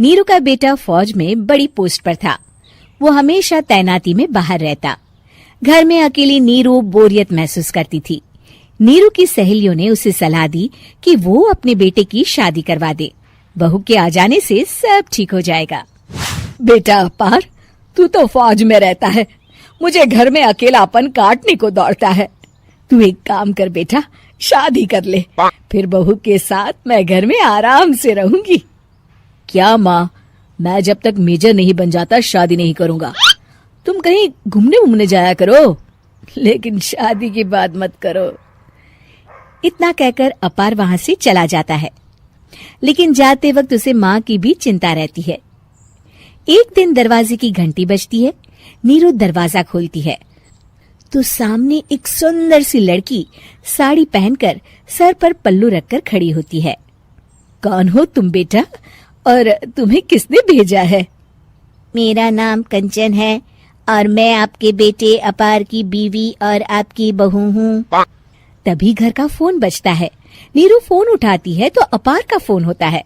नीरू का बेटा फौज में बड़ी पोस्ट पर था। वो हमेशा तैनाती में बाहर रहता। घर में अकेली नीरू बोरियत महसूस करती थी। नीरू की सहेलियों ने उसे सलाह दी कि वो अपने बेटे की शादी करवा दे। बहू के आ जाने से सब ठीक हो जाएगा। बेटा अपार, तू तो फौज में रहता है, मुझे घर में अकेलापन काटने को दौड़ता है। तू एक काम कर बेटा, शादी कर ले, फिर बहू के साथ मैं घर में आराम से रहूंगी। क्या माँ, मैं जब तक मेजर नहीं बन जाता शादी नहीं करूंगा। तुम कहीं घूमने घूमने जाया करो, लेकिन शादी की बात मत करो। इतना कहकर अपार वहां से चला जाता है, लेकिन जाते वक्त उसे माँ की भी चिंता रहती है। एक दिन दरवाजे की घंटी बजती है। नीरू दरवाजा खोलती है तो सामने एक सुंदर सी लड़की साड़ी पहनकर सर पर पल्लू रखकर खड़ी होती है। कौन हो तुम बेटा, और तुम्हें किसने भेजा है? मेरा नाम कंचन है और मैं आपके बेटे अपार की बीवी और आपकी बहू हूँ। तभी घर का फोन बजता है। नीरू फोन उठाती है तो अपार का फोन होता है।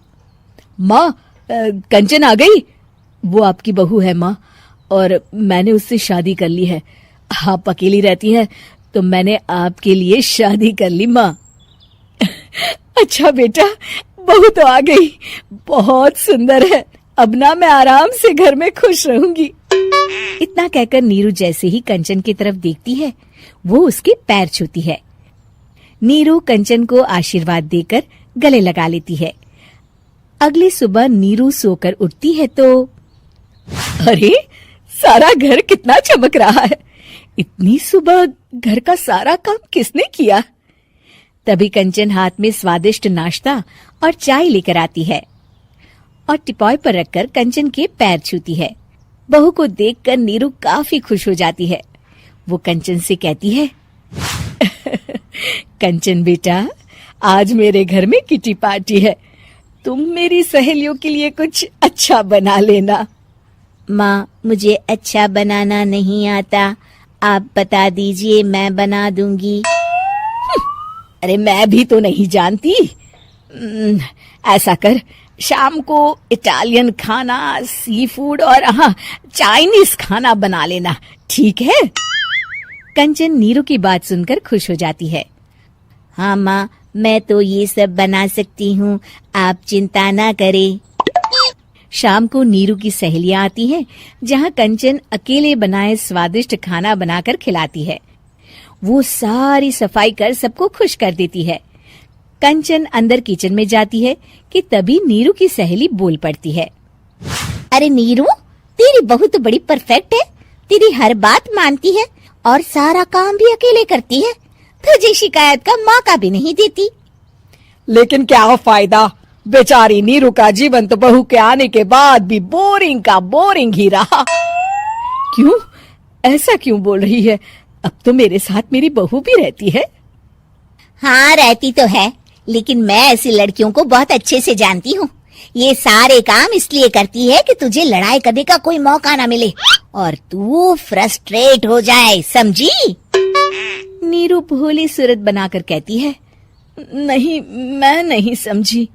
माँ, कंचन आ गई। वो आपकी बहू है माँ, और मैंने उससे शादी कर ली है। आप अकेली रहती है तो मैंने आपके लिए शादी कर ली माँ। अच्छा बेटा, बहू तो आ गई, बहुत सुंदर है। अब ना मैं आराम से घर में खुश रहूंगी। इतना कहकर नीरू जैसे ही कंचन की तरफ देखती है, वो उसके पैर छूती है। नीरू कंचन को आशीर्वाद देकर गले लगा लेती है। अगली सुबह नीरू सोकर उठती है तो अरे, सारा घर कितना चमक रहा है। इतनी सुबह घर का सारा काम किसने किया? तभी कंचन हाथ में स्वादिष्ट नाश्ता और चाय लेकर आती है और टिपॉय पर रखकर कंचन के पैर छूती है। बहू को देखकर नीरू काफी खुश हो जाती है। वो कंचन से कहती है, कंचन बेटा, आज मेरे घर में किटी पार्टी है, तुम मेरी सहेलियों के लिए कुछ अच्छा बना लेना। माँ, मुझे अच्छा बनाना नहीं आता, आप बता दीजिए, मैं बना दूंगी। अरे मैं भी तो नहीं जानती। ऐसा कर, शाम को इटालियन खाना, सी फूड और हाँ, चाइनीज खाना बना लेना, ठीक है? कंचन नीरू की बात सुनकर खुश हो जाती है। हाँ माँ, मैं तो ये सब बना सकती हूँ, आप चिंता ना करें। शाम को नीरू की सहेलियां आती हैं, जहाँ कंचन अकेले बनाए स्वादिष्ट खाना बनाकर खिलाती है। वो सारी सफाई कर सबको खुश कर देती है। कंचन अंदर किचन में जाती है कि तभी नीरू की सहेली बोल पड़ती है। अरे नीरू, तेरी बहू तो बड़ी परफेक्ट है, तेरी हर बात मानती है और सारा काम भी अकेले करती है, तुझे शिकायत का मौका भी नहीं देती। लेकिन क्या फायदा, बेचारी नीरू का जीवन तो बहू के आने के बाद भी बोरिंग का बोरिंग ही रहा। क्यों, ऐसा क्यों बोल रही है? अब तो मेरे साथ मेरी बहू भी रहती है। हाँ, रहती तो है, लेकिन मैं ऐसी लड़कियों को बहुत अच्छे से जानती हूँ। ये सारे काम इसलिए करती है कि तुझे लड़ाई करने का कोई मौका ना मिले और तू फ्रस्ट्रेट हो जाए, समझी? नीरू भोली सूरत बनाकर कहती है, नहीं, मैं नहीं समझी।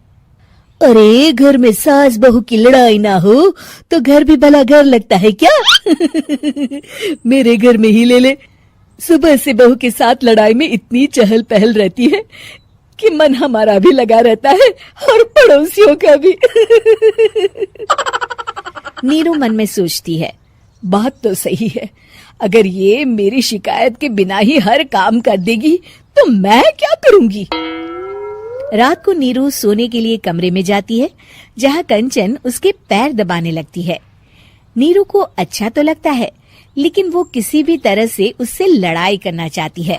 अरे, घर में सास बहू की लड़ाई ना हो तो घर भी भला घर लगता है क्या? मेरे घर में ही ले ले, सुबह से बहू के साथ लड़ाई में इतनी चहल पहल रहती है कि मन हमारा भी लगा रहता है और पड़ोसियों का भी। नीरू मन में सोचती है, बात तो सही है, अगर ये मेरी शिकायत के बिना ही हर काम कर देगी तो मैं क्या करूंगी? रात को नीरू सोने के लिए कमरे में जाती है, जहाँ कंचन उसके पैर दबाने लगती है। नीरू को अच्छा तो लगता है, लेकिन वो किसी भी तरह से उससे लड़ाई करना चाहती है।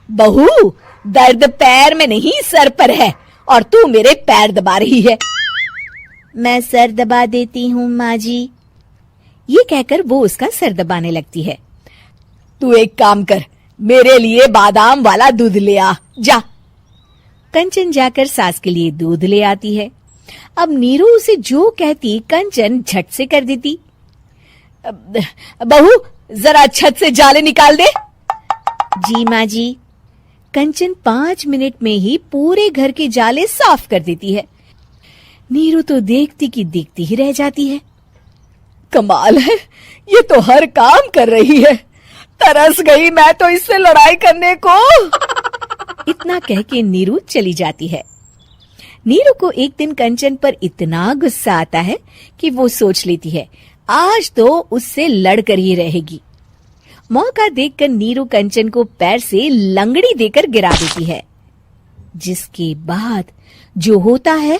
बहू, दर्द पैर में नहीं सर पर है और तू मेरे पैर दबा रही है। मैं सर दबा देती हूँ माँ जी। ये कहकर वो उसका सर दबाने लगती है। तू एक काम कर, मेरे लिए बादाम वाला दूध ले आ, जा। कंचन जाकर सास के लिए दूध ले आती है। अब नीरू उसे जो कहती कंचन झट से कर देती। बहू, जरा छत से जाले निकाल दे। जी माँ जी। कंचन 5 मिनट में ही पूरे घर के जाले साफ कर देती है। नीरू तो देखती की देखती ही रह जाती है। कमाल है, ये तो हर काम कर रही है। तरस गई मैं तो इससे लड़ाई करने को। इतना कह के नीरू चली जाती है। नीरू को एक दिन कंचन पर इतना गुस्सा आता है कि वो सोच लेती है आज तो उससे लड़कर ही रहेगी। मौका देखकर नीरू कंचन को पैर से लंगड़ी देकर गिरा देती है, जिसके बाद जो होता है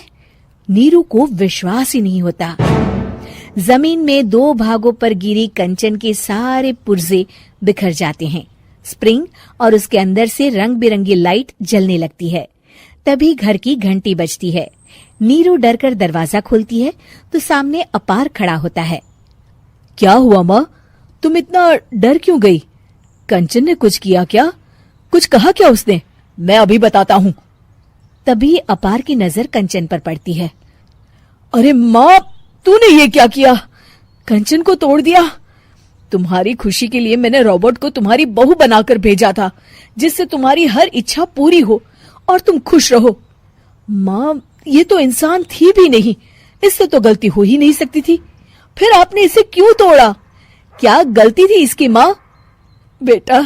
नीरू को विश्वास ही नहीं होता। जमीन में 2 भागों पर गिरी कंचन के सारे पुर्जे बिखर जाते हैं। स्प्रिंग और उसके अंदर से रंग बिरंगी लाइट जलने लगती है। तभी घर की घंटी बजती है। नीरू डरकर दरवाजा खोलती है तो सामने अपार खड़ा होता है। क्या हुआ माँ, तुम इतना डर क्यों गई? कंचन ने कुछ किया क्या? कुछ कहा क्या उसने? मैं अभी बताता हूँ। तभी अपार की नजर कंचन पर पड़ती है। अरे माँ, तूने ये क्या किया? कंचन को तोड़ दिया। तुम्हारी खुशी के लिए मैंने रोबोट को तुम्हारी बहू बनाकर भेजा था, जिससे तुम्हारी हर इच्छा पूरी हो और तुम खुश रहो। माँ, ये तो इंसान थी भी नहीं, इससे तो गलती हो ही नहीं सकती थी। फिर आपने इसे क्यों तोड़ा? क्या गलती थी इसकी माँ? बेटा,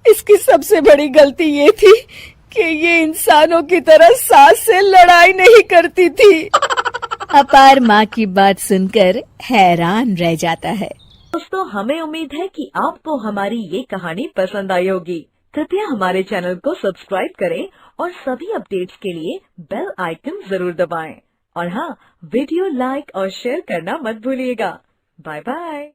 इसकी सबसे बड़ी गलती ये थी कि ये इंसानों की तरह सास से लड़ाई नहीं करती थी। अपार माँ की बात सुनकर हैरान रह जाता है। दोस्तों, हमें उम्मीद है कि आपको हमारी ये कहानी पसंद आई होगी। कृपया हमारे चैनल को सब्सक्राइब करें और सभी अपडेट्स के लिए बेल आइकन जरूर दबाएं। और हाँ, वीडियो लाइक और शेयर करना मत भूलिएगा। Bye bye.